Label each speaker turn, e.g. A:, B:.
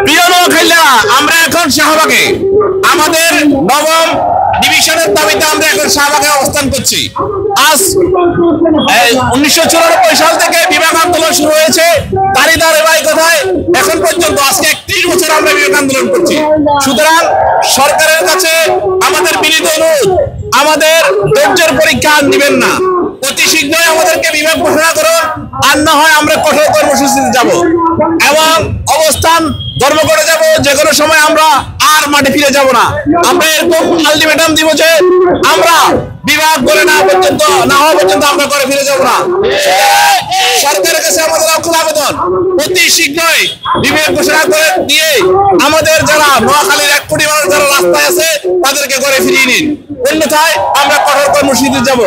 A: প্রিয় নোয়াখালীরা, আমরা এখন শাহবাগে আমাদের নবম ডিভিশনের দাবিতে আমরা এখন শাহবাগে অবস্থান করছি। আজ 1994 সাল থেকে বিভাগ আন্দোলন শুরু হয়েছে। তারই ধারাবাহিক কথায় এখন পর্যন্ত আজকে 31 বছর আমরা বিভাগ আন্দোলন করছি। সুতরাং সরকারের কাছে আমাদের বিনীত অনুরোধ, আমাদের ধৈর্যের পরীক্ষা দিবেন না, অতি শীঘ্রই আমাদেরকে বিভাগ ঘোষণা করুন, আর না হয় আমরা কঠোর কর্মসূচিতে যাব এবং অবস্থান ধর্মঘটে যাব। যে কোনো সময় আমরা আর মাঠে ফিরে যাব না। আমরা এরকম আলটিমেটাম দিব যে আমরা বিভাগ করে না হওয়া পর্যন্ত আমরা করে ফিরে যাব না। সরকারের কাছে আমাদের আকুল আবেদন, অতি শীঘ্রই বিভাগ ঘোষণা করে দিয়ে আমাদের যারা নোয়াখালীর 1 কোটি মানুষ যারা রাস্তায় আছে তাদেরকে করে ফিরিয়ে নিন, অন্যথায় আমরা কঠোর কর্মসূচিতে যাব।